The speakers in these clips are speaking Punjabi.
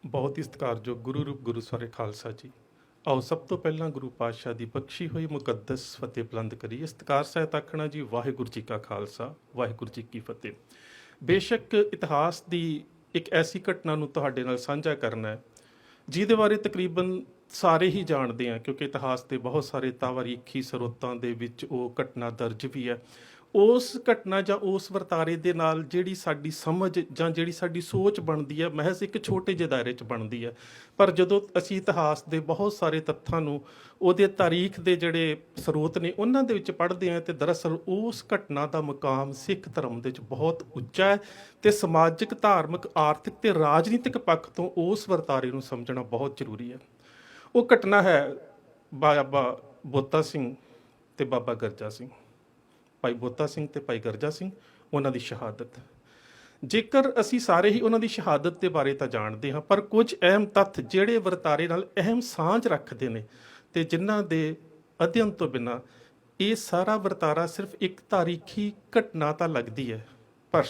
ਬਹੁਤ ਹੀ ਸਤਿਕਾਰਯੋਗ ਗੁਰੂ ਰੂਪ ਗੁਰੂ ਸਵਾਰੇ ਖਾਲਸਾ ਜੀ। ਆਓ ਸਭ ਤੋਂ ਪਹਿਲਾਂ ਗੁਰੂ ਪਾਤਸ਼ਾਹ ਦੀ ਬਖਸ਼ੀ ਹੋਈ ਮੁਕੱਦਸ ਫਤਿਹ ਬੁਲੰਦ ਕਰੀਏ। ਸਤਿਕਾਰ ਸਹਿਤ ਆਖਣਾ ਜੀ, ਵਾਹਿਗੁਰੂ ਜੀ ਕਾ ਖਾਲਸਾ, ਵਾਹਿਗੁਰੂ ਜੀ ਕੀ ਫਤਿਹ। ਬੇਸ਼ੱਕ ਇਤਿਹਾਸ ਦੀ ਇੱਕ ਐਸੀ ਘਟਨਾ ਨੂੰ ਤੁਹਾਡੇ ਨਾਲ ਸਾਂਝਾ ਕਰਨਾ ਹੈ ਜਿਹਦੇ ਬਾਰੇ ਤਕਰੀਬਨ ਸਾਰੇ ਹੀ ਜਾਣਦੇ ਆ, ਕਿਉਂਕਿ ਇਤਿਹਾਸ ਦੇ ਬਹੁਤ ਸਾਰੇ ਤਾਵਾਰੀਖੀ ਸਰੋਤਾਂ ਦੇ ਵਿੱਚ ਉਹ ਘਟਨਾ ਦਰਜ ਵੀ ਹੈ। ਉਸ ਘਟਨਾ ਜਾਂ ਉਸ ਵਰਤਾਰੇ ਦੇ ਨਾਲ ਜਿਹੜੀ ਸਾਡੀ ਸਮਝ ਜਾਂ ਜਿਹੜੀ ਸਾਡੀ ਸੋਚ ਬਣਦੀ ਹੈ, ਮਹਿਜ਼ ਇੱਕ ਛੋਟੇ ਜਿਹੇ ਦਾਇਰੇ 'ਚ ਬਣਦੀ ਹੈ। ਪਰ ਜਦੋਂ ਅਸੀਂ ਇਤਿਹਾਸ ਦੇ ਬਹੁਤ ਸਾਰੇ ਤੱਥਾਂ ਨੂੰ ਉਹਦੇ ਤਾਰੀਖ ਦੇ ਜਿਹੜੇ ਸਰੋਤ ਨੇ ਉਹਨਾਂ ਦੇ ਵਿੱਚ ਪੜ੍ਹਦੇ ਹਾਂ, ਤੇ ਦਰਅਸਲ ਉਸ ਘਟਨਾ ਦਾ ਮੁਕਾਮ ਸਿੱਖ ਧਰਮ ਦੇ ਵਿੱਚ ਬਹੁਤ ਉੱਚਾ ਹੈ, ਤੇ ਸਮਾਜਿਕ, ਧਾਰਮਿਕ, ਆਰਥਿਕ ਤੇ ਰਾਜਨੀਤਿਕ ਪੱਖ ਤੋਂ ਉਸ ਵਰਤਾਰੇ ਨੂੰ ਸਮਝਣਾ ਬਹੁਤ ਜ਼ਰੂਰੀ ਹੈ। ਉਹ ਘਟਨਾ ਹੈ ਬਾਬਾ ਬੋਤਾ ਸਿੰਘ ਤੇ ਬਾਬਾ ਗਰਜਾ ਸਿੰਘ, ਭਾਈ ਬੋਤਾ ਸਿੰਘ ਤੇ ਭਾਈ ਗਰਜਾ ਸਿੰਘ, ਉਹਨਾਂ ਦੀ ਸ਼ਹਾਦਤ। ਜੇਕਰ ਅਸੀਂ ਸਾਰੇ ਹੀ ਉਹਨਾਂ ਦੀ ਸ਼ਹਾਦਤ ਦੇ ਬਾਰੇ ਤਾਂ ਜਾਣਦੇ ਹਾਂ, ਪਰ ਕੁਝ ਅਹਿਮ ਤੱਥ ਜਿਹੜੇ ਵਰਤਾਰੇ ਨਾਲ ਅਹਿਮ ਸਾਂਝ ਰੱਖਦੇ ਨੇ ਤੇ ਜਿਨ੍ਹਾਂ ਦੇ ਅਧਿਐਨ ਤੋਂ ਬਿਨਾਂ ਇਹ ਸਾਰਾ ਵਰਤਾਰਾ ਸਿਰਫ ਇੱਕ ਤਾਰੀਖੀ ਘਟਨਾ ਤਾਂ ਲੱਗਦੀ ਹੈ, ਪਰ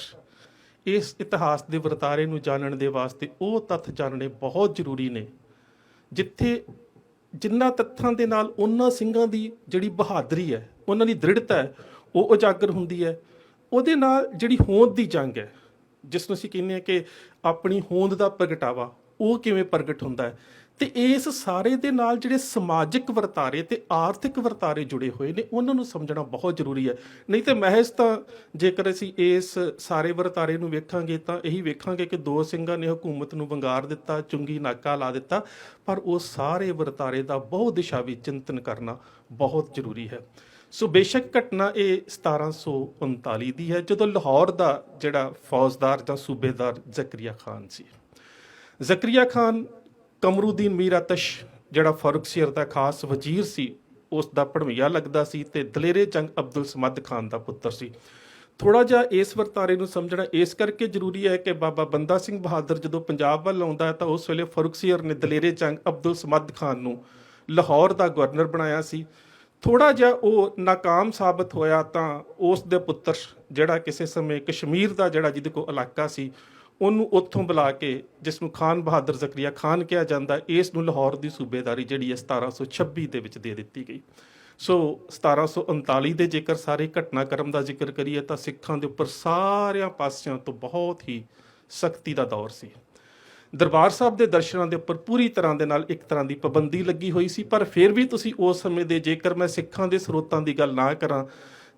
ਇਸ ਇਤਿਹਾਸ ਦੇ ਵਰਤਾਰੇ ਨੂੰ ਜਾਣਨ ਦੇ ਵਾਸਤੇ ਉਹ ਤੱਥ ਜਾਣਨੇ ਬਹੁਤ ਜ਼ਰੂਰੀ ਨੇ ਜਿੱਥੇ ਜਿਨ੍ਹਾਂ ਤੱਥਾਂ ਦੇ ਨਾਲ ਉਹਨਾਂ ਸਿੰਘਾਂ ਦੀ ਜਿਹੜੀ ਬਹਾਦਰੀ ਹੈ, ਉਹਨਾਂ ਦੀ ਦ੍ਰਿੜਤਾ ਹੈ, ਉਹ ਉਜਾਗਰ ਹੁੰਦੀ ਹੈ। ਉਹਦੇ ਨਾਲ ਜਿਹੜੀ ਹੋਂਦ ਦੀ ਜੰਗ ਹੈ, ਜਿਸ ਨੂੰ ਅਸੀਂ ਕਹਿੰਦੇ ਹਾਂ ਕਿ ਆਪਣੀ ਹੋਂਦ ਦਾ ਪ੍ਰਗਟਾਵਾ, ਉਹ ਕਿਵੇਂ ਪ੍ਰਗਟ ਹੁੰਦਾ ਹੈ। ਤੇ ਇਸ ਸਾਰੇ ਦੇ ਨਾਲ ਜਿਹੜੇ ਸਮਾਜਿਕ ਵਰਤਾਰੇ ਤੇ ਆਰਥਿਕ ਵਰਤਾਰੇ ਜੁੜੇ ਹੋਏ ਨੇ, ਉਹਨਾਂ ਨੂੰ ਸਮਝਣਾ ਬਹੁਤ ਜ਼ਰੂਰੀ ਹੈ। ਨਹੀਂ ਤੇ ਮਹਿਜ਼ ਤਾਂ ਜੇਕਰ ਅਸੀਂ ਇਸ ਸਾਰੇ ਵਰਤਾਰੇ ਨੂੰ ਵੇਖਾਂਗੇ ਤਾਂ ਇਹੀ ਵੇਖਾਂਗੇ ਕਿ ਦੋ ਸਿੰਘਾਂ ਨੇ ਹਕੂਮਤ ਨੂੰ ਵੰਗਾਰ ਦਿੱਤਾ, ਚੁੰਗੀ ਨਾਕਾ ਲਾ ਦਿੱਤਾ, ਪਰ ਉਹ ਸਾਰੇ ਵਰਤਾਰੇ ਦਾ ਬਹੁ ਦਿਸ਼ਾ ਵਿੱਚ ਚਿੰਤਨ ਕਰਨਾ ਬਹੁਤ ਜ਼ਰੂਰੀ ਹੈ। ਸੋ ਬੇਸ਼ੱਕ ਘਟਨਾ ਇਹ 1739 ਦੀ ਹੈ, ਜਦੋਂ ਲਾਹੌਰ ਦਾ ਜਿਹੜਾ ਫੌਜਦਾਰ ਜਾਂ ਸੂਬੇਦਾਰ ਜ਼ਕਰੀਆ ਖਾਨ ਸੀ। ਜ਼ਕਰੀਆ ਖਾਨ ਕਮਰੂਦੀਨ ਮੀਰ ਆਤਸ਼, ਜਿਹੜਾ ਫਾਰੂਕਸੀਅਰ ਦਾ ਖਾਸ ਵਜ਼ੀਰ ਸੀ, ਉਸ ਦਾ ਭਣਵਈਆ ਲੱਗਦਾ ਸੀ ਤੇ ਦਲੇਰੇ ਜੰਗ ਅਬਦੁਲ ਸਮਦ ਖਾਨ ਦਾ ਪੁੱਤਰ ਸੀ। ਥੋੜ੍ਹਾ ਜਿਹਾ ਇਸ ਵਰਤਾਰੇ ਨੂੰ ਸਮਝਣਾ ਇਸ ਕਰਕੇ ਜ਼ਰੂਰੀ ਹੈ ਕਿ ਬਾਬਾ ਬੰਦਾ ਸਿੰਘ ਬਹਾਦਰ ਜਦੋਂ ਪੰਜਾਬ ਵੱਲ ਆਉਂਦਾ ਹੈ ਤਾਂ ਉਸ ਵੇਲੇ ਫਾਰੂਕਸੀਅਰ ਨੇ ਦਲੇਰੇ ਜੰਗ ਅਬਦੁਲ ਸਮਦ ਖਾਨ ਨੂੰ ਲਾਹੌਰ ਦਾ ਗਵਰਨਰ ਬਣਾਇਆ ਸੀ। ਥੋੜ੍ਹਾ ਜਿਹਾ ਉਹ ਨਾਕਾਮ ਸਾਬਤ ਹੋਇਆ ਤਾਂ ਉਸ ਦੇ ਪੁੱਤਰ, ਜਿਹੜਾ ਕਿਸੇ ਸਮੇਂ ਕਸ਼ਮੀਰ ਦਾ ਜਿਹੜਾ ਜਿਹਦੇ ਕੋਲ ਇਲਾਕਾ ਸੀ, ਉਹਨੂੰ ਉੱਥੋਂ ਬੁਲਾ ਕੇ, ਜਿਸ ਨੂੰ ਖਾਨ ਬਹਾਦਰ ਜ਼ਕਰੀਆ ਖਾਨ ਕਿਹਾ ਜਾਂਦਾ, ਇਸ ਨੂੰ ਲਾਹੌਰ ਦੀ ਸੂਬੇਦਾਰੀ ਜਿਹੜੀ ਹੈ 1726 ਦੇ ਵਿੱਚ ਦੇ ਦਿੱਤੀ ਗਈ। ਸੋ 1739 ਦੇ ਜੇਕਰ ਸਾਰੇ ਘਟਨਾਕ੍ਰਮ ਦਾ ਜ਼ਿਕਰ ਕਰੀਏ ਤਾਂ ਸਿੱਖਾਂ ਦੇ ਉੱਪਰ ਸਾਰਿਆਂ ਪਾਸਿਆਂ ਤੋਂ ਬਹੁਤ ਹੀ ਸਖਤੀ ਦਾ ਦੌਰ ਸੀ। ਦਰਬਾਰ ਸਾਹਿਬ ਦੇ ਦਰਸ਼ਨਾਂ ਦੇ ਉੱਪਰ ਪੂਰੀ ਤਰ੍ਹਾਂ ਦੇ ਨਾਲ ਇੱਕ ਤਰ੍ਹਾਂ ਦੀ ਪਾਬੰਦੀ ਲੱਗੀ ਹੋਈ ਸੀ, ਪਰ ਫਿਰ ਵੀ ਤੁਸੀਂ ਉਸ ਸਮੇਂ ਦੇ, ਜੇਕਰ ਮੈਂ ਸਿੱਖਾਂ ਦੇ ਸਰੋਤਾਂ ਦੀ ਗੱਲ ਨਾ ਕਰਾਂ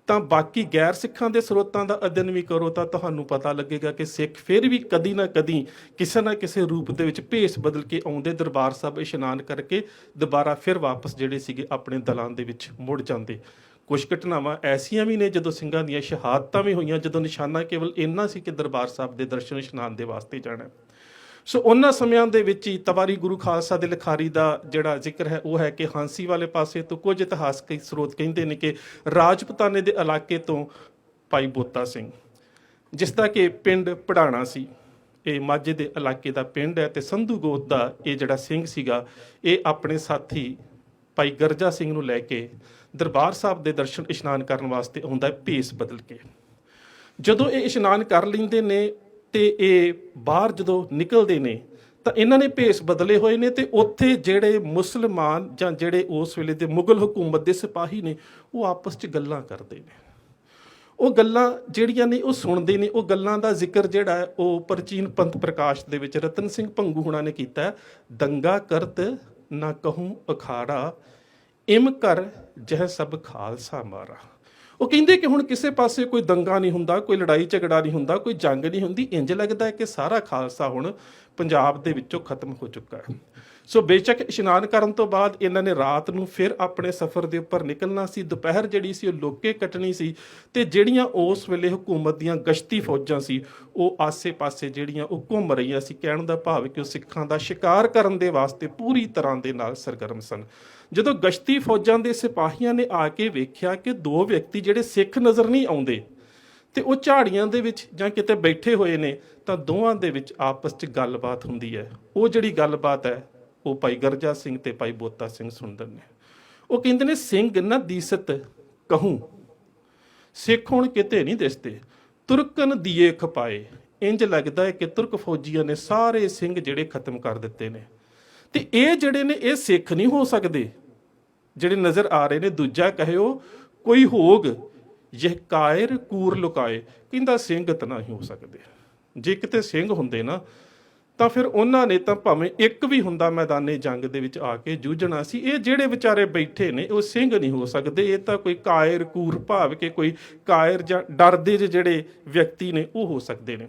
ਤਾਂ ਬਾਕੀ ਗੈਰ ਸਿੱਖਾਂ ਦੇ ਸਰੋਤਾਂ ਦਾ ਅਧਿਐਨ ਵੀ ਕਰੋ ਤਾਂ ਤੁਹਾਨੂੰ ਪਤਾ ਲੱਗੇਗਾ ਕਿ ਸਿੱਖ ਫਿਰ ਵੀ ਕਦੀ ਨਾ ਕਦੀ ਕਿਸੇ ਨਾ ਕਿਸੇ ਰੂਪ ਦੇ ਵਿੱਚ ਭੇਸ ਬਦਲ ਕੇ ਆਉਂਦੇ, ਦਰਬਾਰ ਸਾਹਿਬ ਇਸ਼ਨਾਨ ਕਰਕੇ ਦੁਬਾਰਾ ਫਿਰ ਵਾਪਸ ਜਿਹੜੇ ਸੀਗੇ ਆਪਣੇ ਦਲਾਂ ਦੇ ਵਿੱਚ ਮੁੜ ਜਾਂਦੇ। ਕੁਝ ਘਟਨਾਵਾਂ ਐਸੀਆਂ ਵੀ ਨੇ ਜਦੋਂ ਸਿੰਘਾਂ ਦੀਆਂ ਸ਼ਹਾਦਤਾਂ ਵੀ ਹੋਈਆਂ, ਜਦੋਂ ਨਿਸ਼ਾਨਾ ਕੇਵਲ ਇੰਨਾ ਸੀ ਕਿ ਦਰਬਾਰ ਸਾਹਿਬ ਦੇ ਦਰਸ਼ਨ ਇਸ਼ਨਾਨ ਦੇ ਵਾਸਤੇ ਜਾਣਾ। ਸੋ ਉਹਨਾਂ ਸਮਿਆਂ ਦੇ ਵਿੱਚ ਹੀ ਤਵਾਰੀ ਗੁਰੂ ਖਾਲਸਾ ਦੇ ਲਿਖਾਰੀ ਦਾ ਜਿਹੜਾ ਜ਼ਿਕਰ ਹੈ ਉਹ ਹੈ ਕਿ ਹਾਂਸੀ ਵਾਲੇ ਪਾਸੇ ਤੋਂ ਕੁਝ ਇਤਿਹਾਸਕ ਸਰੋਤ ਕਹਿੰਦੇ ਨੇ ਕਿ ਰਾਜਪੂਤਾਨੇ ਦੇ ਇਲਾਕੇ ਤੋਂ ਭਾਈ ਬੋਤਾ ਸਿੰਘ, ਜਿਸ ਦਾ ਕਿ ਪਿੰਡ ਪੜਾਣਾ ਸੀ, ਇਹ ਮਾਝੇ ਦੇ ਇਲਾਕੇ ਦਾ ਪਿੰਡ ਹੈ, ਤੇ ਸੰਧੂ ਗੋਤ ਦਾ ਇਹ ਜਿਹੜਾ ਸਿੰਘ ਸੀਗਾ, ਇਹ ਆਪਣੇ ਸਾਥੀ ਭਾਈ ਗਰਜਾ ਸਿੰਘ ਨੂੰ ਲੈ ਕੇ ਦਰਬਾਰ ਸਾਹਿਬ ਦੇ ਦਰਸ਼ਨ ਇਸ਼ਨਾਨ ਕਰਨ ਵਾਸਤੇ ਆਉਂਦਾ ਭੇਸ ਬਦਲ ਕੇ। ਜਦੋਂ ਇਹ ਇਸ਼ਨਾਨ ਕਰ ਲੈਂਦੇ ਨੇ ਤੇ ਇਹ ਬਾਹਰ ਜਦੋਂ ਨਿਕਲਦੇ ਨੇ ਤਾਂ ਇਹਨਾਂ ਨੇ ਭੇਸ ਬਦਲੇ ਹੋਏ ਨੇ, ਤੇ ਉੱਥੇ ਜਿਹੜੇ ਮੁਸਲਮਾਨ ਜਾਂ ਜਿਹੜੇ ਉਸ ਵੇਲੇ ਦੇ ਮੁਗਲ ਹਕੂਮਤ ਦੇ ਸਿਪਾਹੀ ਨੇ, ਉਹ ਆਪਸ 'ਚ ਗੱਲਾਂ ਕਰਦੇ ਨੇ। ਉਹ ਗੱਲਾਂ ਜਿਹੜੀਆਂ ਨੇ ਉਹ ਸੁਣਦੇ ਨੇ। ਉਹ ਗੱਲਾਂ ਦਾ ਜ਼ਿਕਰ ਜਿਹੜਾ ਹੈ ਉਹ ਪ੍ਰਾਚੀਨ ਪੰਥ ਪ੍ਰਕਾਸ਼ ਦੇ ਵਿੱਚ ਰਤਨ ਸਿੰਘ ਭੰਗੂ ਹੁਣਾਂ ਨੇ ਕੀਤਾ। ਦੰਗਾ ਕਰਤ ਨਾ ਕਹੂੰ ਅਖਾੜਾ, ਇਮ ਕਰ ਜਹ ਸਭ ਖਾਲਸਾ ਮਾਰਾ। ਉਹ ਕਹਿੰਦੇ ਕਿ ਹੁਣ ਕਿਸੇ ਪਾਸੇ ਕੋਈ ਦੰਗਾ ਨਹੀਂ ਹੁੰਦਾ, ਕੋਈ ਲੜਾਈ ਝਗੜਾ ਨਹੀਂ ਹੁੰਦਾ, ਕੋਈ ਜੰਗ ਨਹੀਂ ਹੁੰਦੀ। ਇੰਜ ਲੱਗਦਾ ਹੈ ਕਿ ਸਾਰਾ ਖਾਲਸਾ ਹੁਣ ਪੰਜਾਬ ਦੇ ਵਿੱਚੋਂ ਖਤਮ ਹੋ ਚੁੱਕਾ ਹੈ। ਸੋ ਬੇਸ਼ੱਕ ਇਸ਼ਨਾਨ ਕਰਨ ਤੋਂ ਬਾਅਦ ਇਹਨਾਂ ਨੇ ਰਾਤ ਨੂੰ ਫਿਰ ਆਪਣੇ ਸਫ਼ਰ ਦੇ ਉੱਪਰ ਨਿਕਲਣਾ ਸੀ। ਦੁਪਹਿਰ ਜਿਹੜੀ ਸੀ ਉਹ ਲੋਕੇ ਕੱਟਣੀ ਸੀ, ਤੇ ਜਿਹੜੀਆਂ ਉਸ ਵੇਲੇ ਹਕੂਮਤ ਦੀਆਂ ਗਸ਼ਤੀ ਫੌਜਾਂ ਸੀ ਉਹ ਆਸੇ-ਪਾਸੇ ਜਿਹੜੀਆਂ ਉਹ ਘੁੰਮ ਰਹੀਆਂ ਸੀ। ਕਹਿਣ ਦਾ ਭਾਵ ਕਿ ਉਹ ਸਿੱਖਾਂ ਦਾ ਸ਼ਿਕਾਰ ਕਰਨ ਦੇ ਵਾਸਤੇ ਪੂਰੀ ਤਰ੍ਹਾਂ ਦੇ ਨਾਲ ਸਰਗਰਮ ਸਨ। ਜਦੋਂ ਗਸ਼ਤੀ ਫੌਜਾਂ ਦੇ ਸਿਪਾਹੀਆਂ ਨੇ ਆ ਕੇ ਵੇਖਿਆ ਕਿ ਦੋ ਵਿਅਕਤੀ ਜਿਹੜੇ ਸਿੱਖ ਨਜ਼ਰ ਨਹੀਂ ਆਉਂਦੇ ਤੇ ਉਹ ਝਾੜੀਆਂ ਦੇ ਵਿੱਚ ਜਾਂ ਕਿਤੇ ਬੈਠੇ ਹੋਏ ਨੇ, ਤਾਂ ਦੋਵਾਂ ਦੇ ਵਿੱਚ ਆਪਸ 'ਚ ਗੱਲਬਾਤ ਹੁੰਦੀ ਹੈ। ਉਹ ਜਿਹੜੀ ਗੱਲਬਾਤ ਹੈ ਉਹ ਭਾਈ ਗਰਜਾ ਸਿੰਘ ਤੇ ਭਾਈ ਬੋਤਾ ਸਿੰਘ ਸੁਣਦੇ ਨੇ। ਉਹ ਕਹਿੰਦੇ ਨੇ, ਸਿੰਘ ਨਾ ਦੀਸਤ ਕਹੂੰ, ਸਿੱਖ ਹੁਣ ਕਿਤੇ ਨਹੀਂ ਦਿਸਦੇ, ਤੁਰਕਨ ਦੀਏ ਖਪਾਏ, ਇੰਜ ਲੱਗਦਾ ਹੈ ਕਿ ਤੁਰਕ ਫੌਜੀਆਂ ਨੇ ਸਾਰੇ ਸਿੰਘ ਜਿਹੜੇ ਖਤਮ ਕਰ ਦਿੱਤੇ ਨੇ। ਤੇ ਇਹ ਜਿਹੜੇ ਨੇ ਇਹ ਸਿੱਖ ਨਹੀਂ ਹੋ ਸਕਦੇ ਜਿਹੜੇ ਨਜ਼ਰ ਆ ਰਹੇ ਨੇ। ਦੂਜਾ ਕਹਿਓ ਕੋਈ ਹੋਗ ਇਹ ਕਾਇਰ ਕੂਰ ਲੁਕਾਏ, ਕਹਿੰਦਾ ਸਿੰਘ ਤਾਂ ਨਾ ਹੀ ਹੋ ਸਕਦੇ। ਜੇ ਕਿਤੇ ਸਿੰਘ ਹੁੰਦੇ ਨਾ ਤਾਂ ਫਿਰ ਉਹਨਾਂ ਨੇ ਤਾਂ ਭਾਵੇਂ ਇੱਕ ਵੀ ਹੁੰਦਾ ਮੈਦਾਨੇ ਜੰਗ ਦੇ ਵਿੱਚ ਆ ਕੇ ਜੂਝਣਾ ਸੀ। ਇਹ ਜਿਹੜੇ ਵਿਚਾਰੇ ਬੈਠੇ ਨੇ ਉਹ ਸਿੰਘ ਨਹੀਂ ਹੋ ਸਕਦੇ। ਇਹ ਤਾਂ ਕੋਈ ਕਾਇਰ ਕੂਰ ਭਾਵ ਕਿ ਕੋਈ ਕਾਇਰ ਜਾਂ ਡਰਦੇ ਜਿਹੜੇ ਵਿਅਕਤੀ ਨੇ ਉਹ ਹੋ ਸਕਦੇ ਨੇ।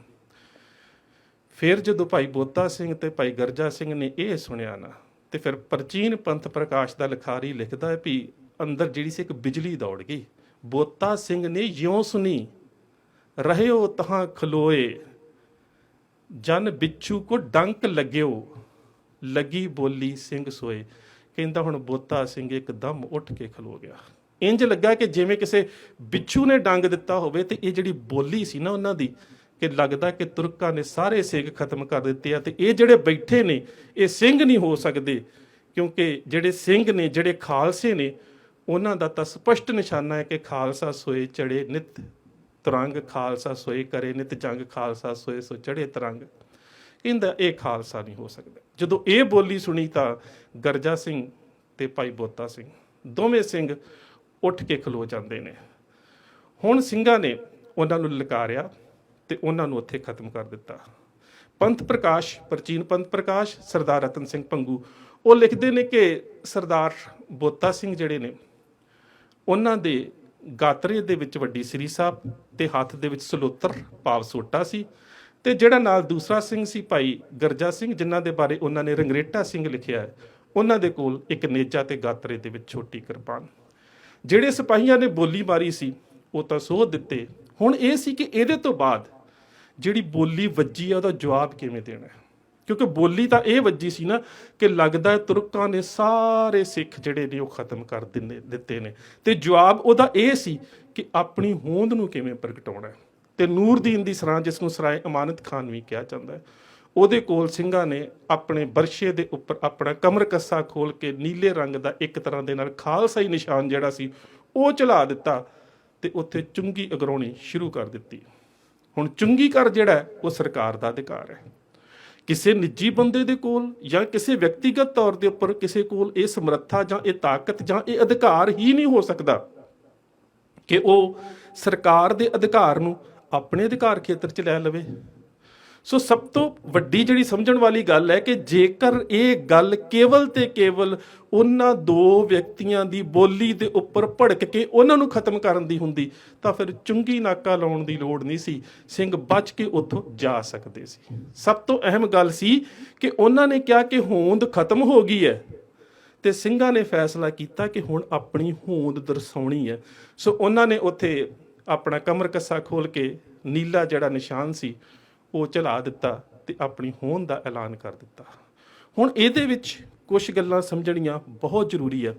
ਫਿਰ ਜਦੋਂ ਭਾਈ ਬੋਤਾ ਸਿੰਘ ਤੇ ਭਾਈ ਗਰਜਾ ਸਿੰਘ ਨੇ ਇਹ ਸੁਣਿਆ ਨਾ, ਤੇ ਫਿਰ ਪ੍ਰਾਚੀਨ ਪੰਥ ਪ੍ਰਕਾਸ਼ ਦਾ ਲਿਖਾਰੀ ਲਿਖਦਾ ਹੈ ਵੀ ਅੰਦਰ ਜਿਹੜੀ ਸੀ ਇੱਕ ਬਿਜਲੀ ਦੌੜ ਗਈ। ਬੋਤਾ ਸਿੰਘ ਨੇ ਜਿਉਂ ਸੁਣੀ ਰਹਿਓ ਤਹਾਂ ਖਲੋਏ, ਜਨ ਬਿੱਛੂ ਕੋ ਡੰਕ ਲੱਗਿਓ, ਲੱਗੀ ਬੋਲੀ ਸਿੰਘ ਸੋਏ। ਕਹਿੰਦਾ ਹੁਣ ਬੋਤਾ ਸਿੰਘ ਇੱਕਦਮ ਉੱਠ ਕੇ ਖਲੋ ਗਿਆ। ਇੰਜ ਲੱਗਾ ਕਿ ਜਿਵੇਂ ਕਿਸੇ ਬਿੱਛੂ ਨੇ ਡੰਗ ਦਿੱਤਾ ਹੋਵੇ। ਤੇ ਇਹ ਜਿਹੜੀ ਬੋਲੀ ਸੀ ਨਾ ਉਹਨਾਂ ਦੀ, ਕਿ ਲੱਗਦਾ ਕਿ ਤੁਰਕਾਂ ਨੇ ਸਾਰੇ ਸਿੰਘ ਖਤਮ ਕਰ ਦਿੱਤੇ ਆ ਤੇ ਇਹ ਜਿਹੜੇ ਬੈਠੇ ਨੇ ਇਹ ਸਿੰਘ ਨਹੀਂ ਹੋ ਸਕਦੇ। ਕਿਉਂਕਿ ਜਿਹੜੇ ਸਿੰਘ ਨੇ, ਜਿਹੜੇ ਖਾਲਸੇ ਨੇ, ਉਹਨਾਂ ਦਾ ਤਾਂ ਸਪਸ਼ਟ ਨਿਸ਼ਾਨਾ ਹੈ ਕਿ ਖਾਲਸਾ ਸੋਏ ਚੜੇ ਨਿਤ ਤਰੰਗ, ਖਾਲਸਾ ਸੋਏ ਕਰੇ ਨਿਤ ਜੰਗ, ਖਾਲਸਾ ਸੋਏ ਸੋ ਚੜੇ ਤਰੰਗ। ਕਹਿੰਦਾ ਇਹ ਖਾਲਸਾ ਨਹੀਂ ਹੋ ਸਕਦਾ। ਜਦੋਂ ਇਹ ਬੋਲੀ ਸੁਣੀ ਤਾਂ ਗਰਜਾ ਸਿੰਘ ਤੇ ਭਾਈ ਬੋਤਾ ਸਿੰਘ ਦੋਵੇਂ ਸਿੰਘ ਉੱਠ ਕੇ ਖਲੋ ਜਾਂਦੇ ਨੇ। ਹੁਣ ਸਿੰਘਾਂ ਨੇ ਉਹਨਾਂ ਨੂੰ ਲਲਕਾਰਿਆ ਤੇ ਉਹਨਾਂ ਨੂੰ ਉੱਥੇ ਖਤਮ ਕਰ ਦਿੱਤਾ। ਪੰਥ ਪ੍ਰਕਾਸ਼, ਪ੍ਰਾਚੀਨ ਪੰਥ ਪ੍ਰਕਾਸ਼, ਸਰਦਾਰ ਰਤਨ ਸਿੰਘ ਭੰਗੂ, ਉਹ ਲਿਖਦੇ ਨੇ ਕਿ ਸਰਦਾਰ ਬੋਤਾ ਸਿੰਘ ਜਿਹੜੇ ਨੇ ਉਹਨਾਂ ਦੇ ਗਾਤਰੇ ਦੇ ਵਿੱਚ ਵੱਡੀ ਸ੍ਰੀ ਸਾਹਿਬ ਤੇ ਹੱਥ ਦੇ ਵਿੱਚ ਸਲੋਤਰ ਭਾਵ ਸੋਟਾ ਸੀ। ਤੇ ਜਿਹੜਾ ਨਾਲ ਦੂਸਰਾ ਸਿੰਘ ਸੀ ਭਾਈ ਗਰਜਾ ਸਿੰਘ, ਜਿਨ੍ਹਾਂ ਦੇ ਬਾਰੇ ਉਹਨਾਂ ਨੇ ਰੰਗਰੇਟਾ ਸਿੰਘ ਲਿਖਿਆ ਹੈ, ਉਹਨਾਂ ਦੇ ਕੋਲ ਇੱਕ ਨੇਜਾ ਤੇ ਗਾਤਰੇ ਦੇ ਵਿੱਚ ਛੋਟੀ ਕਿਰਪਾਨ। ਜਿਹੜੇ ਸਿਪਾਹੀਆਂ ਨੇ ਬੋਲੀ ਮਾਰੀ ਸੀ ਉਹ ਤਾਂ ਸੋਧ ਦਿੱਤੇ। ਹੁਣ ਇਹ ਸੀ ਕਿ ਇਹਦੇ ਤੋਂ ਬਾਅਦ ਜਿਹੜੀ ਬੋਲੀ ਵੱਜੀ ਆ ਉਹਦਾ ਜਵਾਬ ਕਿਵੇਂ ਦੇਣਾ, ਕਿਉਂਕਿ ਬੋਲੀ ਤਾਂ ਇਹ ਵੱਜੀ ਸੀ ਨਾ ਕਿ ਲੱਗਦਾ ਤੁਰਕਾਂ ਨੇ ਸਾਰੇ ਸਿੱਖ ਜਿਹੜੇ ਨੇ ਉਹ ਖਤਮ ਕਰ ਦਿੱਤੇ ਨੇ। ਤੇ ਜਵਾਬ ਉਹਦਾ ਇਹ ਸੀ ਕਿ ਆਪਣੀ ਹੋਂਦ ਨੂੰ ਕਿਵੇਂ ਪ੍ਰਗਟਾਉਣਾ। ਤੇ ਨੂਰਦੀਨ ਦੀ ਸਰਾਂ, ਜਿਸ ਨੂੰ ਸਰਾਏ ਅਮਾਨਤ ਖਾਨ ਵੀ ਕਿਹਾ ਜਾਂਦਾ ਹੈ, ਉਹਦੇ ਕੋਲ ਸਿੰਘਾਂ ਨੇ ਆਪਣੇ ਬਰਸ਼ੇ ਦੇ ਉੱਪਰ ਆਪਣਾ ਕਮਰ ਕੱਸਾ ਖੋਲ ਕੇ ਨੀਲੇ ਰੰਗ ਦਾ ਇੱਕ ਤਰ੍ਹਾਂ ਦੇ ਨਾਲ ਖਾਲਸਾਈ ਨਿਸ਼ਾਨ ਜਿਹੜਾ ਸੀ ਉਹ ਚਲਾ ਦਿੱਤਾ ਤੇ ਉੱਥੇ ਚੁੰਗੀ ਅਗਰਾਉਣੀ ਸ਼ੁਰੂ ਕਰ ਦਿੱਤੀ। ਹੁਣ ਚੁੰਗੀ ਕਰ ਜਿਹੜਾ ਉਹ ਸਰਕਾਰ ਦਾ ਅਧਿਕਾਰ ਹੈ। ਕਿਸੇ ਨਿੱਜੀ ਬੰਦੇ ਦੇ ਕੋਲ ਜਾਂ ਕਿਸੇ ਵਿਅਕਤੀਗਤ ਤੌਰ ਦੇ ਉੱਪਰ ਕਿਸੇ ਕੋਲ ਇਹ ਸਮਰੱਥਾ ਜਾਂ ਇਹ ਤਾਕਤ ਜਾਂ ਇਹ ਅਧਿਕਾਰ ਹੀ ਨਹੀਂ ਹੋ ਸਕਦਾ ਕਿ ਉਹ ਸਰਕਾਰ ਦੇ ਅਧਿਕਾਰ ਨੂੰ ਆਪਣੇ ਅਧਿਕਾਰ ਖੇਤਰ 'ਚ ਲੈ ਲਵੇ। ਸੋ ਸਭ ਤੋਂ ਵੱਡੀ ਜਿਹੜੀ ਸਮਝਣ ਵਾਲੀ ਗੱਲ ਹੈ ਕਿ ਜੇਕਰ ਇਹ ਗੱਲ ਕੇਵਲ ਤੇ ਕੇਵਲ ਉਹਨਾਂ ਦੋ ਵਿਅਕਤੀਆਂ ਦੀ ਬੋਲੀ ਦੇ ਉੱਪਰ ਭੜਕ ਕੇ ਉਹਨਾਂ ਨੂੰ ਖਤਮ ਕਰਨ ਦੀ ਹੁੰਦੀ ਤਾਂ ਫਿਰ ਚੁੰਗੀ ਨਾਕਾ ਲਾਉਣ ਦੀ ਲੋੜ ਨਹੀਂ ਸੀ, ਸਿੰਘ ਬਚ ਕੇ ਉੱਥੋਂ ਜਾ ਸਕਦੇ ਸੀ। ਸਭ ਤੋਂ ਅਹਿਮ ਗੱਲ ਸੀ ਕਿ ਉਹਨਾਂ ਨੇ ਕਿਹਾ ਕਿ ਹੋਂਦ ਖਤਮ ਹੋ ਗਈ ਹੈ ਤੇ ਸਿੰਘਾਂ ਨੇ ਫੈਸਲਾ ਕੀਤਾ ਕਿ ਹੁਣ ਆਪਣੀ ਹੋਂਦ ਦਰਸਾਉਣੀ ਹੈ। ਸੋ ਉਹਨਾਂ ਨੇ ਉੱਥੇ ਆਪਣਾ ਕਮਰ ਕੱਸਾ ਖੋਲ ਕੇ ਨੀਲਾ ਜਿਹੜਾ ਨਿਸ਼ਾਨ ਸੀ ਉਹ ਚਲਾ ਦਿੱਤਾ ਤੇ ਆਪਣੀ ਹੋਂਦ ਦਾ ਐਲਾਨ ਕਰ ਦਿੱਤਾ। ਹੁਣ ਇਹਦੇ ਵਿੱਚ ਕੁਝ ਗੱਲਾਂ ਸਮਝਣੀਆਂ ਬਹੁਤ ਜ਼ਰੂਰੀ ਹੈ।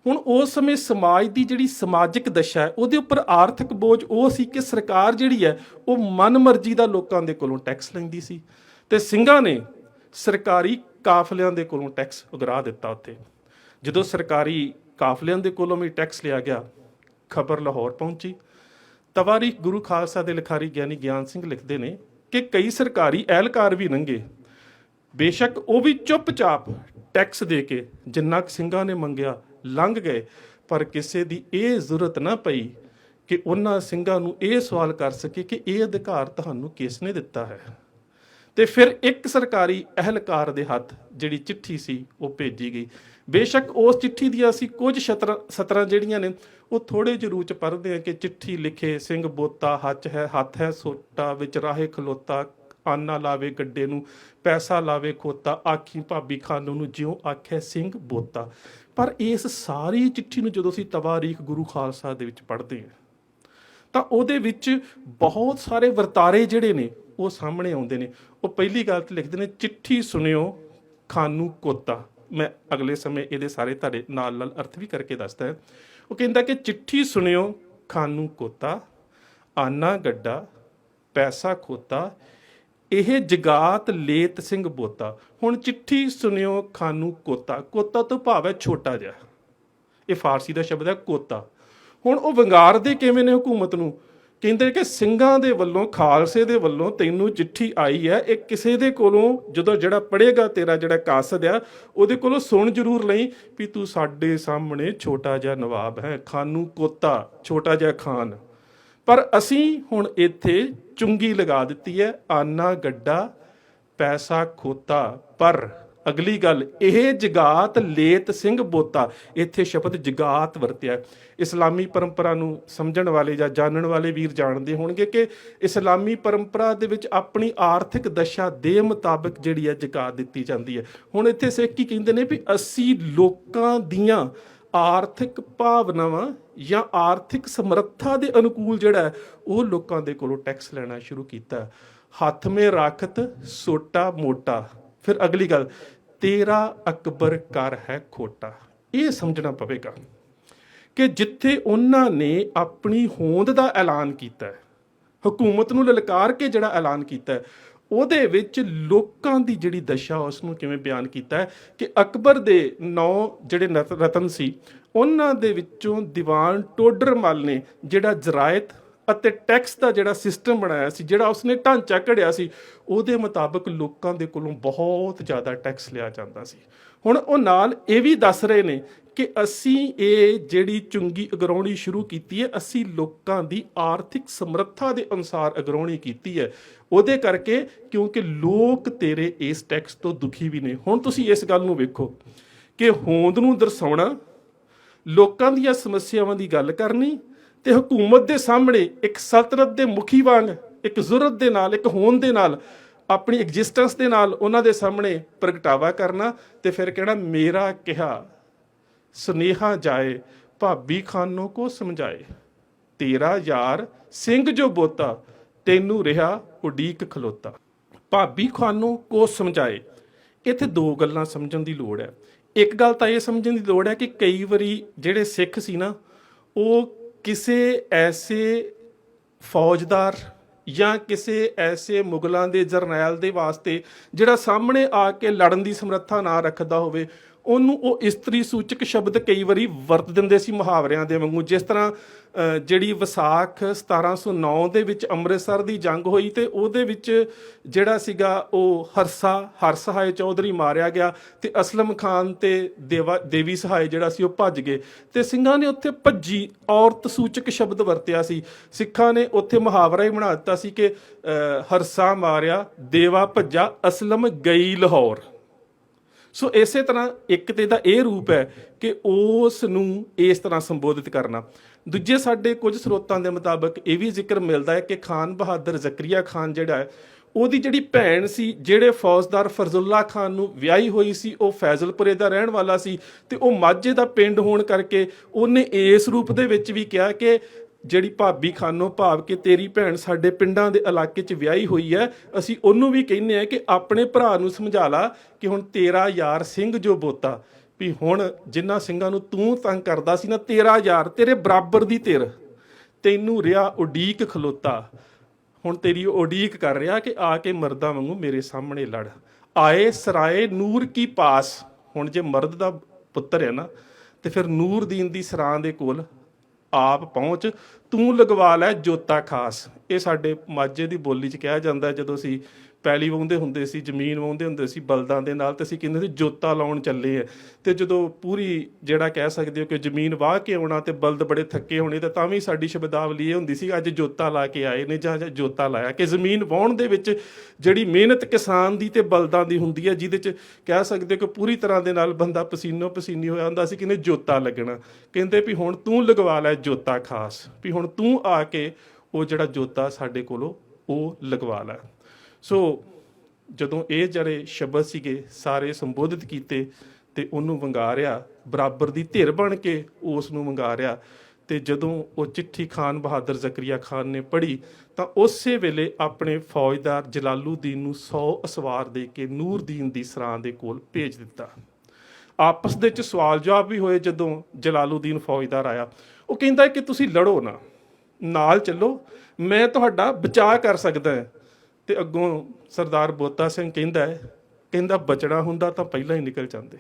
ਹੁਣ ਉਸ ਸਮੇਂ ਸਮਾਜ ਦੀ ਜਿਹੜੀ ਸਮਾਜਿਕ ਦਸ਼ਾ ਹੈ ਉਹਦੇ ਉੱਪਰ ਆਰਥਿਕ ਬੋਝ ਉਹ ਸੀ ਕਿ ਸਰਕਾਰ ਜਿਹੜੀ ਹੈ ਉਹ ਮਨਮਰਜ਼ੀ ਦਾ ਲੋਕਾਂ ਦੇ ਕੋਲੋਂ ਟੈਕਸ ਲੈਂਦੀ ਸੀ ਤੇ ਸਿੰਘਾਂ ਨੇ ਸਰਕਾਰੀ ਕਾਫਲਿਆਂ ਦੇ ਕੋਲੋਂ ਟੈਕਸ ਉਗਰਾ ਦਿੱਤਾ। ਉੱਥੇ ਜਦੋਂ ਸਰਕਾਰੀ ਕਾਫਲਿਆਂ ਦੇ ਕੋਲੋਂ ਵੀ ਟੈਕਸ ਲਿਆ ਗਿਆ, ਖਬਰ ਲਾਹੌਰ ਪਹੁੰਚੀ। ਤਵਾਰੀਖ ਗੁਰੂ ਖਾਲਸਾ ਦੇ ਲਿਖਾਰੀ ਗਿਆਨੀ ਗਿਆਨ ਸਿੰਘ ਲਿਖਦੇ ਨੇ ਕਿ ਕਈ ਸਰਕਾਰੀ ਅਹਿਲਕਾਰ ਵੀ ਲੰਘੇ, ਬੇਸ਼ੱਕ ਉਹ ਵੀ ਚੁੱਪਚਾਪ ਟੈਕਸ ਦੇ ਕੇ ਜਿੰਨਾ ਕੁ ਸਿੰਘਾਂ ਨੇ ਮੰਗਿਆ ਲੰਘ ਗਏ, ਪਰ ਕਿਸੇ ਦੀ ਇਹ ਜ਼ਰੂਰਤ ਨਾ ਪਈ ਕਿ ਉਹਨਾਂ ਸਿੰਘਾਂ ਨੂੰ ਇਹ ਸਵਾਲ ਕਰ ਸਕੇ ਕਿ ਇਹ ਅਧਿਕਾਰ ਤੁਹਾਨੂੰ ਕਿਸ ਨੇ ਦਿੱਤਾ ਹੈ। ਤੇ ਫਿਰ ਇੱਕ ਸਰਕਾਰੀ ਅਹਿਲਕਾਰ ਦੇ ਹੱਥ ਜਿਹੜੀ ਚਿੱਠੀ ਸੀ ਉਹ ਭੇਜੀ ਗਈ। ਬੇਸ਼ੱਕ ਉਸ ਚਿੱਠੀ ਦੀਆਂ ਅਸੀਂ ਕੁਝ ਸਤਰਾਂ ਜਿਹੜੀਆਂ ਨੇ ਉਹ ਥੋੜੇ ਜਿਹੇ ਰੂਪ 'ਚ ਪੜ੍ਹਦੇ ਹਾਂ ਕਿ ਚਿੱਠੀ ਲਿਖੇ ਸਿੰਘ ਬੋਤਾ ਹੱਥ ਹੈ ਸੋਟਾ ਵਿੱਚ ਰਾਹੇ ਖਲੋਤਾ, ਆਨਾ ਲਾਵੇ ਗੱਡੇ ਨੂੰ ਪੈਸਾ ਲਾਵੇ ਖੋਤਾ, ਆਖੀ ਭਾਬੀ ਖਾਨੂ ਨੂੰ ਜਿਉਂ ਆਖੇ ਸਿੰਘ ਬੋਤਾ। ਪਰ ਇਸ ਸਾਰੀ ਚਿੱਠੀ ਨੂੰ ਜਦੋਂ ਅਸੀਂ ਤਵਾਰੀਖ ਗੁਰੂ ਖਾਲਸਾ ਦੇ ਵਿੱਚ ਪੜ੍ਹਦੇ ਹਾਂ ਤਾਂ ਉਹਦੇ ਵਿੱਚ ਬਹੁਤ ਸਾਰੇ ਵਰਤਾਰੇ ਜਿਹੜੇ ਨੇ ਉਹ ਸਾਹਮਣੇ ਆਉਂਦੇ ਨੇ। ਉਹ ਪਹਿਲੀ ਗੱਲ ਤੇ ਲਿਖਦੇ ਨੇ ਚਿੱਠੀ ਸੁਣਿਓ ਖਾਨੂ ਕੋਤਾ। ਮੈਂ ਅਗਲੇ ਸਮੇਂ ਇਹਦੇ ਸਾਰੇ ਤੁਹਾਡੇ ਨਾਲ ਅਰਥ ਵੀ ਕਰਕੇ ਦੱਸਦਾ। ਉਹ ਕਹਿੰਦਾ ਕਿ ਚਿੱਠੀ ਸੁਣਿਓ ਖਾਨੂ ਕੋਤਾ, ਆਨਾ ਗੱਡਾ ਪੈਸਾ ਖੋਤਾ, ਇਹ ਜਗਾਤ ਲੇਤ ਸਿੰਘ ਬੋਤਾ। ਹੁਣ ਚਿੱਠੀ ਸੁਣਿਓ ਖਾਨੂ ਕੋਤਾ, ਕੋਤਾ ਤੋਂ ਭਾਵ ਹੈ ਛੋਟਾ ਜਿਹਾ, ਇਹ ਫਾਰਸੀ ਦਾ ਸ਼ਬਦ ਹੈ ਕੋਤਾ। ਹੁਣ ਉਹ ਵੰਗਾਰਦੇ ਕਿਵੇਂ ਨੇ ਹਕੂਮਤ ਨੂੰ ਕਹਿੰਦੇ ਕਿ ਸਿੰਘਾਂ ਦੇ ਵੱਲੋਂ, ਖਾਲਸੇ ਦੇ ਵੱਲੋਂ ਤੈਨੂੰ ਚਿੱਠੀ ਆਈ ਹੈ, ਇਹ ਕਿਸੇ ਦੇ ਕੋਲੋਂ ਜਦੋਂ ਜਿਹੜਾ ਪੜ੍ਹੇਗਾ ਤੇਰਾ ਜਿਹੜਾ ਕਾਸਦ ਆ ਉਹਦੇ ਕੋਲੋਂ ਸੁਣ ਜ਼ਰੂਰ ਲਈ ਵੀ ਤੂੰ ਸਾਡੇ ਸਾਹਮਣੇ ਛੋਟਾ ਜਿਹਾ ਨਵਾਬ ਹੈ, ਖਾਨੂ ਕੋਤਾ, ਛੋਟਾ ਜਿਹਾ ਖਾਨ। ਪਰ ਅਸੀਂ ਹੁਣ ਇੱਥੇ ਚੁੰਗੀ ਲਗਾ ਦਿੱਤੀ ਹੈ, ਆਨਾ ਗੱਡਾ ਪੈਸਾ ਖੋਤਾ। ਪਰ ਅਗਲੀ ਗੱਲ, ਇਹ ਜਗਾਤ ਲੇਤ ਸਿੰਘ ਬੋਤਾ, ਇੱਥੇ ਸ਼ਬਦ ਜਗਾਤ ਵਰਤਿਆ। ਇਸਲਾਮੀ ਪਰੰਪਰਾ ਨੂੰ ਸਮਝਣ ਵਾਲੇ ਜਾਂ ਜਾਣਨ ਵਾਲੇ ਵੀਰ ਜਾਣਦੇ ਹੋਣਗੇ ਕਿ ਇਸਲਾਮੀ ਪਰੰਪਰਾ ਦੇ ਵਿੱਚ ਆਪਣੀ ਆਰਥਿਕ ਦਸ਼ਾ ਦੇ ਮੁਤਾਬਕ ਜਿਹੜੀ ਹੈ ਜਗਾਤ ਦਿੱਤੀ ਜਾਂਦੀ ਹੈ। ਹੁਣ ਇੱਥੇ ਸਿੱਖ ਕੀ ਕਹਿੰਦੇ ਨੇ ਵੀ ਅਸੀਂ ਲੋਕਾਂ ਦੀਆਂ ਆਰਥਿਕ ਭਾਵਨਾਵਾਂ ਜਾਂ ਆਰਥਿਕ ਸਮਰੱਥਾ ਦੇ ਅਨੁਕੂਲ ਜਿਹੜਾ ਹੈ ਉਹ ਲੋਕਾਂ ਦੇ ਕੋਲੋਂ ਟੈਕਸ ਲੈਣਾ ਸ਼ੁਰੂ ਕੀਤਾ। ਹੱਥ ਮੇ ਰਾਖਤ ਸੋਟਾ ਮੋਟਾ। ਫਿਰ ਅਗਲੀ ਗੱਲ, ਤੇਰਾ ਅਕਬਰ ਕਰ ਹੈ ਖੋਟਾ। ਇਹ ਸਮਝਣਾ ਪਵੇਗਾ ਕਿ ਜਿੱਥੇ ਉਹਨਾਂ ਨੇ ਆਪਣੀ ਹੋਂਦ ਦਾ ਐਲਾਨ ਕੀਤਾ ਹੈ, ਹਕੂਮਤ ਨੂੰ ਲਲਕਾਰ ਕੇ ਜਿਹੜਾ ਐਲਾਨ ਕੀਤਾ ਹੈ, ਉਹਦੇ ਵਿੱਚ ਲੋਕਾਂ ਦੀ ਜਿਹੜੀ ਦਸ਼ਾ ਉਸ ਨੂੰ ਕਿਵੇਂ ਬਿਆਨ ਕੀਤਾ ਹੈ ਕਿ ਅਕਬਰ ਦੇ 9 ਜਿਹੜੇ ਰਤਨ ਸੀ ਉਹਨਾਂ ਦੇ ਵਿੱਚੋਂ ਦੀਵਾਨ ਟੋਡਰਮਲ ਨੇ ਜਿਹੜਾ ਜ਼ਰਾਇਤ ਅਤੇ ਟੈਕਸ ਦਾ ਜਿਹੜਾ ਸਿਸਟਮ ਬਣਾਇਆ ਸੀ, ਜਿਹੜਾ ਉਸਨੇ ਢਾਂਚਾ ਘੜਿਆ ਸੀ, ਉਹਦੇ ਮੁਤਾਬਕ ਲੋਕਾਂ ਦੇ ਕੋਲੋਂ ਬਹੁਤ ਜ਼ਿਆਦਾ ਟੈਕਸ ਲਿਆ ਜਾਂਦਾ ਸੀ। ਹੁਣ ਉਹ ਨਾਲ ਇਹ ਵੀ ਦੱਸ ਰਹੇ ਨੇ ਕਿ ਅਸੀਂ ਇਹ ਜਿਹੜੀ ਚੁੰਗੀ ਅਗਰਾਉਣੀ ਸ਼ੁਰੂ ਕੀਤੀ ਹੈ, ਅਸੀਂ ਲੋਕਾਂ ਦੀ ਆਰਥਿਕ ਸਮਰੱਥਾ ਦੇ ਅਨੁਸਾਰ ਅਗਰਾਉਣੀ ਕੀਤੀ ਹੈ, ਉਹਦੇ ਕਰਕੇ ਕਿਉਂਕਿ ਲੋਕ ਤੇਰੇ ਇਸ ਟੈਕਸ ਤੋਂ ਦੁਖੀ ਵੀ ਨੇ। ਹੁਣ ਤੁਸੀਂ ਇਸ ਗੱਲ ਨੂੰ ਵੇਖੋ ਕਿ ਹੋਂਦ ਨੂੰ ਦਰਸਾਉਣਾ, ਲੋਕਾਂ ਦੀਆਂ ਸਮੱਸਿਆਵਾਂ ਦੀ ਗੱਲ ਕਰਨੀ ਤੇ ਹਕੂਮਤ ਦੇ ਸਾਹਮਣੇ ਇੱਕ ਸਲਤਨਤ ਦੇ ਮੁਖੀ ਵਾਂਗ ਇੱਕ ਜ਼ੁਰਤ ਦੇ ਨਾਲ, ਇੱਕ ਹੋਂਦ ਦੇ ਨਾਲ, ਆਪਣੀ ਐਗਜ਼ਿਸਟੈਂਸ ਦੇ ਨਾਲ ਉਹਨਾਂ ਦੇ ਸਾਹਮਣੇ ਪ੍ਰਗਟਾਵਾ ਕਰਨਾ ਤੇ ਫਿਰ ਕਹਿਣਾ ਮੇਰਾ ਕਿਹਾ ਸੁਨੇਹਾ ਜਾਏ ਭਾਬੀ ਖਾਨੋਂ ਕੋ ਸਮਝਾਏ, ਤੇਰਾ ਯਾਰ ਸਿੰਘ ਜੋ ਬੋਤਾ ਤੈਨੂੰ ਰਿਹਾ ਉਡੀਕ ਖਲੋਤਾ। ਭਾਬੀ ਖਾਨੋਂ ਕੋ ਸਮਝਾਏ, ਇੱਥੇ ਦੋ ਗੱਲਾਂ ਸਮਝਣ ਦੀ ਲੋੜ ਹੈ। ਇੱਕ ਗੱਲ ਤਾਂ ਇਹ ਸਮਝਣ ਦੀ ਲੋੜ ਹੈ ਕਿ ਕਈ ਵਾਰੀ ਜਿਹੜੇ ਸਿੱਖ ਸੀ ਨਾ, ਉਹ ਕਿਸੇ ਐਸੇ ਫੌਜਦਾਰ ਜਾਂ ਕਿਸੇ ਐਸੇ ਮੁਗਲਾਂ ਦੇ ਜਰਨੈਲ ਦੇ ਵਾਸਤੇ ਜਿਹੜਾ ਸਾਹਮਣੇ ਆ ਕੇ ਲੜਨ ਦੀ ਸਮਰੱਥਾ ਨਾ ਰੱਖਦਾ ਹੋਵੇ, ਉਹਨੂੰ ਉਹ ਇਸਤਰੀ ਸੂਚਕ ਸ਼ਬਦ ਕਈ ਵਾਰੀ ਵਰਤ ਦਿੰਦੇ ਸੀ ਮੁਹਾਵਰਿਆਂ ਦੇ ਵਾਂਗੂ। ਜਿਸ ਤਰ੍ਹਾਂ ਜਿਹੜੀ ਵਿਸਾਖ 1709 ਦੇ ਵਿੱਚ ਅੰਮ੍ਰਿਤਸਰ ਦੀ ਜੰਗ ਹੋਈ ਤੇ ਉਹਦੇ ਵਿੱਚ ਜਿਹੜਾ ਸੀਗਾ ਉਹ ਹਰਸਹਾਏ ਚੌਧਰੀ ਮਾਰਿਆ ਗਿਆ ਤੇ ਅਸਲਮ ਖਾਨ ਤੇ ਦੇਵੀ ਸਹਾਏ ਜਿਹੜਾ ਸੀ ਉਹ ਭੱਜ ਗਏ ਤੇ ਸਿੰਘਾਂ ਨੇ ਉੱਥੇ ਭੱਜੀ ਔਰਤ ਸੂਚਕ ਸ਼ਬਦ ਵਰਤਿਆ ਸੀ। ਸਿੱਖਾਂ ਨੇ ਉੱਥੇ ਮੁਹਾਵਰਾ ਹੀ ਬਣਾ ਦਿੱਤਾ ਸੀ ਕਿ ਹਰਸਾ ਮਾਰਿਆ, ਦੇਵਾ ਭੱਜਾ, ਅਸਲਮ ਗਈ ਲਾਹੌਰ। ਸੋ ਇਸੇ ਤਰ੍ਹਾਂ ਇੱਕ ਤੇ ਦਾ ਇਹ ਰੂਪ ਹੈ ਕਿ ਉਸ ਨੂੰ ਇਸ ਤਰ੍ਹਾਂ ਸੰਬੋਧਿਤ ਕਰਨਾ। ਦੂਜੇ ਸਾਡੇ ਕੁਝ ਸਰੋਤਾਂ ਦੇ ਮੁਤਾਬਕ ਇਹ ਵੀ ਜ਼ਿਕਰ ਮਿਲਦਾ ਹੈ ਕਿ ਖਾਨ ਬਹਾਦਰ ਜ਼ਕਰੀਆ ਖਾਨ ਜਿਹੜਾ ਹੈ, ਉਹਦੀ ਜਿਹੜੀ ਭੈਣ ਸੀ, ਜਿਹੜੇ ਫੌਜਦਾਰ ਫਰਜ਼ੁੱਲਾ ਖਾਨ ਨੂੰ ਵਿਆਹੀ ਹੋਈ ਸੀ, ਉਹ ਫੈਜ਼ਲਪੁਰੇ ਦਾ ਰਹਿਣ ਵਾਲਾ ਸੀ ਤੇ ਉਹ ਮਾਝੇ ਦਾ ਪਿੰਡ ਹੋਣ ਕਰਕੇ ਉਹਨੇ ਇਸ ਰੂਪ ਦੇ ਵਿੱਚ ਵੀ ਕਿਹਾ ਕਿ ਜਿਹੜੀ ਭਾਬੀ ਖਾਨੋਂ ਭਾਵ ਕਿ ਤੇਰੀ ਭੈਣ ਸਾਡੇ ਪਿੰਡਾਂ ਦੇ ਇਲਾਕੇ 'ਚ ਵਿਆਹੀ ਹੋਈ ਹੈ, ਅਸੀਂ ਉਹਨੂੰ ਵੀ ਕਹਿੰਦੇ ਹਾਂ ਕਿ ਆਪਣੇ ਭਰਾ ਨੂੰ ਸਮਝਾ ਲਾ ਕਿ ਹੁਣ ਤੇਰਾ ਯਾਰ ਸਿੰਘ ਜੋ ਬੋਤਾ, ਵੀ ਹੁਣ ਜਿਨ੍ਹਾਂ ਸਿੰਘਾਂ ਨੂੰ ਤੂੰ ਤੰਗ ਕਰਦਾ ਸੀ ਨਾ, ਤੇਰਾ ਯਾਰ ਤੇਰੇ ਬਰਾਬਰ ਦੀ ਧਿਰ ਤੈਨੂੰ ਰਿਹਾ ਉਡੀਕ ਖਲੋਤਾ, ਹੁਣ ਤੇਰੀ ਉਡੀਕ ਕਰ ਰਿਹਾ ਕਿ ਆ ਕੇ ਮਰਦਾਂ ਵਾਂਗੂ ਮੇਰੇ ਸਾਹਮਣੇ ਲੜ। ਆਏ ਸਰਾਏ ਨੂਰ ਕੀ ਪਾਸ, ਹੁਣ ਜੇ ਮਰਦ ਦਾ ਪੁੱਤਰ ਹੈ ਨਾ ਤੇ ਫਿਰ ਨੂਰਦੀਨ ਦੀ ਸਰਾਂ ਦੇ ਕੋਲ ਆਪ ਪਹੁੰਚ, ਤੂੰ ਲਗਵਾ ਲੈ ਜੋਤਾ ਖਾਸ। ਇਹ ਸਾਡੇ ਮਾਝੇ ਦੀ ਬੋਲੀ 'ਚ ਕਿਹਾ ਜਾਂਦਾ, ਜਦੋਂ ਅਸੀਂ ਪੈਲੀ ਵਾਹੁੰਦੇ ਹੁੰਦੇ ਸੀ, ਜ਼ਮੀਨ ਵਾਹੁੰਦੇ ਹੁੰਦੇ ਸੀ ਬਲਦਾਂ ਦੇ ਨਾਲ, ਤੇ ਅਸੀਂ ਕਹਿੰਦੇ ਸੀ ਜੋਤਾ ਲਾਉਣ ਚੱਲੇ ਆ। ਤੇ ਜਦੋਂ ਪੂਰੀ ਜਿਹੜਾ ਕਹਿ ਸਕਦੇ ਹੋ ਕਿ ਜ਼ਮੀਨ ਵਾਹ ਕੇ ਆਉਣਾ ਤੇ ਬਲਦ ਬੜੇ ਥੱਕੇ ਹੋਣੇ, ਤਾਂ ਵੀ ਸਾਡੀ ਸ਼ਬਦਾਵਲੀ ਇਹ ਹੁੰਦੀ ਸੀ ਅੱਜ ਜੋਤਾ ਲਾ ਕੇ ਆਏ ਨੇ ਜਾਂ ਜੋਤਾ ਲਾਇਆ, ਕਿ ਜ਼ਮੀਨ ਵਾਹੁਣ ਦੇ ਵਿੱਚ ਜਿਹੜੀ ਮਿਹਨਤ ਕਿਸਾਨ ਦੀ ਤੇ ਬਲਦਾਂ ਦੀ ਹੁੰਦੀ ਹੈ, ਜਿਹਦੇ 'ਚ ਕਹਿ ਸਕਦੇ ਹੋ ਕਿ ਪੂਰੀ ਤਰ੍ਹਾਂ ਦੇ ਨਾਲ ਬੰਦਾ ਪਸੀਨੋ ਪਸੀਨੀ ਹੋਇਆ ਹੁੰਦਾ ਸੀ, ਕਹਿੰਦੇ ਜੋਤਾ ਲੱਗਣਾ। ਕਹਿੰਦੇ ਵੀ ਹੁਣ ਤੂੰ ਲਗਵਾ ਲੈ ਜੋਤਾ ਖਾਸ, ਵੀ ਹੁਣ ਤੂੰ ਆ ਕੇ ਉਹ ਜਿਹੜਾ ਜੋਤਾ ਸਾਡੇ ਕੋਲੋਂ ਉਹ ਲਗਵਾ ਲੈ। ਸੋ ਜਦੋਂ ਇਹ ਜਿਹੜੇ ਸ਼ਬਦ ਸੀਗੇ ਸਾਰੇ ਸੰਬੋਧਿਤ ਕੀਤੇ ਤੇ ਉਹਨੂੰ ਵੰਗਾਰਿਆ, ਬਰਾਬਰ ਦੀ ਧਿਰ ਬਣ ਕੇ ਉਸ ਨੂੰ ਵੰਗਾਰਿਆ। ਤੇ ਜਦੋਂ ਉਹ ਚਿੱਠੀ ਖਾਨ ਬਹਾਦਰ ਜ਼ਕਰੀਆ ਖਾਨ ਨੇ ਪੜ੍ਹੀ ਤਾਂ ਉਸੇ ਵੇਲੇ ਆਪਣੇ ਫੌਜਦਾਰ ਜਲਾਲੂਦੀਨ ਨੂੰ 100 ਅਸਵਾਰ ਦੇ ਕੇ ਨੂਰਦੀਨ ਦੀ ਸਰਾਂ ਦੇ ਕੋਲ ਭੇਜ ਦਿੱਤਾ। ਆਪਸ ਦੇ ਵਿੱਚ ਸਵਾਲ ਜਵਾਬ ਵੀ ਹੋਏ। ਜਦੋਂ ਜਲਾਲੂਦੀਨ ਫੌਜਦਾਰ ਆਇਆ, ਉਹ ਕਹਿੰਦਾ ਕਿ ਤੁਸੀਂ ਲੜੋ ਨਾ, ਨਾਲ ਚੱਲੋ, ਮੈਂ ਤੁਹਾਡਾ ਬਚਾਅ ਕਰ ਸਕਦਾ ਹਾਂ। ਤੇ ਅੱਗੋਂ ਸਰਦਾਰ ਬੋਤਾ ਸਿੰਘ ਕਹਿੰਦਾ ਬਚਣਾ ਹੁੰਦਾ ਤਾਂ ਪਹਿਲਾਂ ਹੀ ਨਿਕਲ ਜਾਂਦੇ,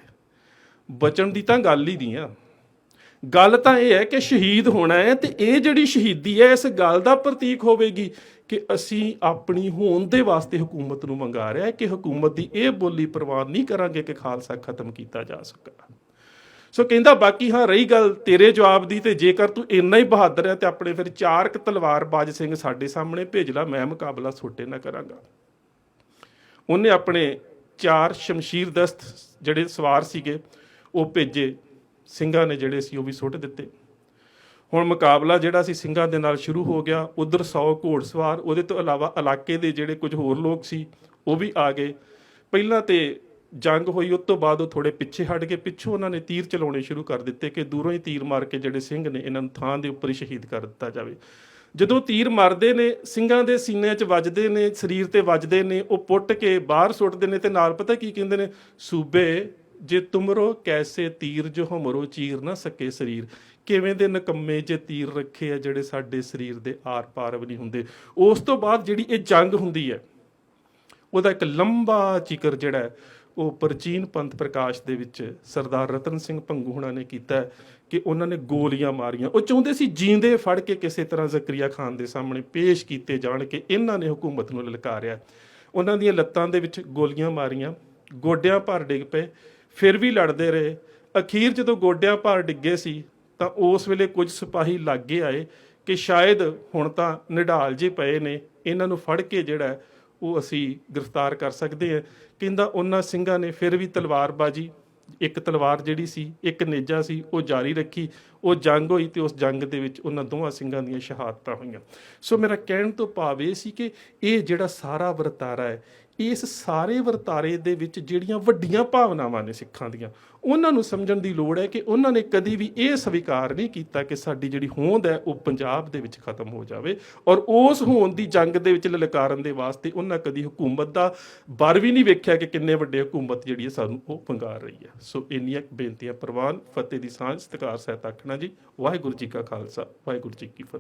ਬਚਣ ਦੀ ਤਾਂ ਗੱਲ ਹੀ ਨਹੀਂ ਆ। ਗੱਲ ਤਾਂ ਇਹ ਹੈ ਕਿ ਸ਼ਹੀਦ ਹੋਣਾ ਹੈ, ਤੇ ਇਹ ਜਿਹੜੀ ਸ਼ਹੀਦੀ ਹੈ ਇਸ ਗੱਲ ਦਾ ਪ੍ਰਤੀਕ ਹੋਵੇਗੀ ਕਿ ਅਸੀਂ ਆਪਣੀ ਹੋਂਦ ਦੇ ਵਾਸਤੇ ਹਕੂਮਤ ਨੂੰ ਮੰਗਾ ਰਿਹਾ ਹੈ ਕਿ ਹਕੂਮਤ ਦੀ ਇਹ ਬੋਲੀ ਪ੍ਰਵਾਨ ਨਹੀਂ ਕਰਾਂਗੇ ਕਿ ਖਾਲਸਾ ਖਤਮ ਕੀਤਾ ਜਾ ਸਕੇ। ਸੋ ਕਹਿੰਦਾ ਬਾਕੀ ਹਾਂ ਰਹੀ ਗੱਲ ਤੇਰੇ ਜਵਾਬ ਦੀ, ਤੇ ਜੇਕਰ ਤੂੰ ਇੰਨਾ ਹੀ ਬਹਾਦਰ ਹੈ ਤੇ ਆਪਣੇ ਫਿਰ 4 ਤਲਵਾਰਬਾਜ਼ ਸਿੰਘ ਸਾਡੇ ਸਾਹਮਣੇ ਭੇਜ ਲਾ, ਮੈਂ ਮੁਕਾਬਲਾ ਛੋਟੇ ਨਾ ਕਰਾਂਗਾ। ਉਹਨੇ ਆਪਣੇ 4 ਸ਼ਮਸ਼ੀਰ ਦਸਤ ਜਿਹੜੇ ਸਵਾਰ ਸੀਗੇ ਉਹ ਭੇਜੇ, ਸਿੰਘਾਂ ਨੇ ਜਿਹੜੇ ਸੀ ਉਹ ਵੀ ਸੁੱਟ ਦਿੱਤੇ। ਹੁਣ ਮੁਕਾਬਲਾ ਜਿਹੜਾ ਸੀ ਸਿੰਘਾਂ ਦੇ ਨਾਲ ਸ਼ੁਰੂ ਹੋ ਗਿਆ। ਉਧਰ 100 ਘੋੜਸਵਾਰ, ਉਹਦੇ ਤੋਂ ਇਲਾਵਾ ਇਲਾਕੇ ਦੇ ਜਿਹੜੇ ਕੁਝ ਹੋਰ ਲੋਕ ਸੀ ਉਹ ਵੀ ਆ ਗਏ। ਪਹਿਲਾਂ ਤੇ ਜੰਗ ਹੋਈ, ਉਸ ਤੋਂ ਬਾਅਦ ਉਹ ਥੋੜੇ ਪਿੱਛੇ ਹਟ ਗਏ। ਪਿੱਛੋਂ ਉਹਨਾਂ ਨੇ ਤੀਰ ਚਲਾਉਣੇ ਸ਼ੁਰੂ ਕਰ ਦਿੱਤੇ ਕਿ ਦੂਰੋਂ ਹੀ ਤੀਰ ਮਾਰ ਕੇ ਜਿਹੜੇ ਸਿੰਘ ਨੇ ਇਹਨਾਂ ਨੂੰ ਥਾਂ ਦੇ ਉੱਪਰ ਹੀ ਸ਼ਹੀਦ ਕਰ ਦਿੱਤਾ ਜਾਵੇ। ਜਦੋਂ ਤੀਰ ਮਾਰਦੇ ਨੇ ਸਿੰਘਾਂ ਦੇ ਸੀਨਿਆਂ 'ਚ ਵੱਜਦੇ ਨੇ, ਸਰੀਰ ਤੇ ਵੱਜਦੇ ਨੇ, ਉਹ ਪੁੱਟ ਕੇ ਬਾਹਰ ਸੁੱਟਦੇ ਨੇ ਤੇ ਨਾਲ ਪਤਾ ਕੀ ਕਹਿੰਦੇ ਨੇ, ਸੂਬੇ ਜੇ ਤੁਮਰੋ ਕੈਸੇ ਤੀਰ ਜੋ ਹਮਰੋ ਚੀਰ ਨਾ ਸਕੇ ਸਰੀਰ। ਕਿਵੇਂ ਦੇ ਨਕੰਮੇ ਜੇ ਤੀਰ ਰੱਖੇ ਆ ਜਿਹੜੇ ਸਾਡੇ ਸਰੀਰ ਦੇ ਆਰ ਪਾਰ ਵੀ ਨਹੀਂ ਹੁੰਦੇ। ਉਸ ਤੋਂ ਬਾਅਦ ਜਿਹੜੀ ਇਹ ਜੰਗ ਹੁੰਦੀ ਹੈ ਉਹਦਾ ਇੱਕ ਲੰਬਾ ਜ਼ਿਕਰ ਜਿਹੜਾ ਹੈ ਉਹ ਪ੍ਰਾਚੀਨ ਪੰਥ ਪ੍ਰਕਾਸ਼ ਦੇ ਵਿੱਚ ਸਰਦਾਰ ਰਤਨ ਸਿੰਘ ਭੰਗੂ ਹੁਣਾਂ ਨੇ ਕੀਤਾ ਕਿ ਉਹਨਾਂ ਨੇ ਗੋਲੀਆਂ ਮਾਰੀਆਂ। ਉਹ ਚਾਹੁੰਦੇ ਸੀ ਜੀਂਦੇ ਫੜ ਕੇ ਕਿਸੇ ਤਰ੍ਹਾਂ ਜ਼ਕਰੀਆ ਖਾਨ ਦੇ ਸਾਹਮਣੇ ਪੇਸ਼ ਕੀਤੇ ਜਾਣ ਕਿ ਇਹਨਾਂ ਨੇ ਹਕੂਮਤ ਨੂੰ ਲਲਕਾਰਿਆ। ਉਹਨਾਂ ਦੀਆਂ ਲੱਤਾਂ ਦੇ ਵਿੱਚ ਗੋਲੀਆਂ ਮਾਰੀਆਂ, ਗੋਡਿਆਂ ਭਰ ਡਿੱਗ ਪਏ, ਫਿਰ ਵੀ ਲੜਦੇ ਰਹੇ। ਅਖੀਰ ਜਦੋਂ ਗੋਡਿਆਂ ਭਰ ਡਿੱਗੇ ਸੀ ਤਾਂ ਉਸ ਵੇਲੇ ਕੁਝ ਸਿਪਾਹੀ ਲਾਗੇ ਆਏ ਕਿ ਸ਼ਾਇਦ ਹੁਣ ਤਾਂ ਨਿਢਾਲ ਜੇ ਪਏ ਨੇ, ਇਹਨਾਂ ਨੂੰ ਫੜ ਕੇ ਜਿਹੜਾ ਉਹ ਅਸੀਂ ਗ੍ਰਿਫਤਾਰ ਕਰ ਸਕਦੇ ਹਾਂ। ਕਹਿੰਦਾ ਉਹਨਾਂ ਸਿੰਘਾਂ ਨੇ ਫਿਰ ਵੀ ਤਲਵਾਰਬਾਜੀ, ਇੱਕ ਤਲਵਾਰ ਜਿਹੜੀ ਸੀ, ਇੱਕ ਨੇਜਾ ਸੀ, ਉਹ ਜਾਰੀ ਰੱਖੀ। ਉਹ ਜੰਗ ਹੋਈ ਤੇ ਉਸ ਜੰਗ ਦੇ ਵਿੱਚ ਉਹਨਾਂ ਦੋਵਾਂ ਸਿੰਘਾਂ ਦੀਆਂ ਸ਼ਹਾਦਤਾਂ ਹੋਈਆਂ। ਸੋ ਮੇਰਾ ਕਹਿਣ ਤੋਂ ਭਾਵ ਇਹ ਸੀ ਕਿ ਇਹ ਜਿਹੜਾ ਸਾਰਾ ਵਰਤਾਰਾ ਹੈ, ਇਸ ਸਾਰੇ ਵਰਤਾਰੇ ਦੇ ਵਿੱਚ ਜਿਹੜੀਆਂ ਵੱਡੀਆਂ ਭਾਵਨਾਵਾਂ ਨੇ ਸਿੱਖਾਂ ਦੀਆਂ, ਉਹਨਾਂ ਨੂੰ ਸਮਝਣ ਦੀ ਲੋੜ ਹੈ ਕਿ ਉਹਨਾਂ ਨੇ ਕਦੀ ਵੀ ਇਹ ਸਵੀਕਾਰ ਨਹੀਂ ਕੀਤਾ ਕਿ ਸਾਡੀ ਜਿਹੜੀ ਹੋਂਦ ਹੈ ਉਹ ਪੰਜਾਬ ਦੇ ਵਿੱਚ ਖਤਮ ਹੋ ਜਾਵੇ। ਔਰ ਉਸ ਹੋਂਦ ਦੀ ਜੰਗ ਦੇ ਵਿੱਚ ਲਲਕਾਰਨ ਦੇ ਵਾਸਤੇ ਉਹਨਾਂ ਕਦੀ ਹਕੂਮਤ ਦਾ ਬਰ ਵੀ ਨਹੀਂ ਵੇਖਿਆ ਕਿ ਕਿੰਨੇ ਵੱਡੇ ਹਕੂਮਤ ਜਿਹੜੀ ਹੈ ਸਾਨੂੰ ਉਹ ਪੰਗਾਰ ਰਹੀ ਹੈ। ਸੋ ਇੰਨੀਆਂ ਬੇਨਤੀਆਂ ਪ੍ਰਵਾਨ। ਫਤਿਹ ਦੀ ਸਾਂਝ, ਸਤਿਕਾਰ ਸਹਿਤ ਆਖਣਾ ਜੀ। ਵਾਹਿਗੁਰੂ ਜੀ ਕਾ ਖਾਲਸਾ, ਵਾਹਿਗੁਰੂ ਜੀ ਕੀ ਫਤਿਹ।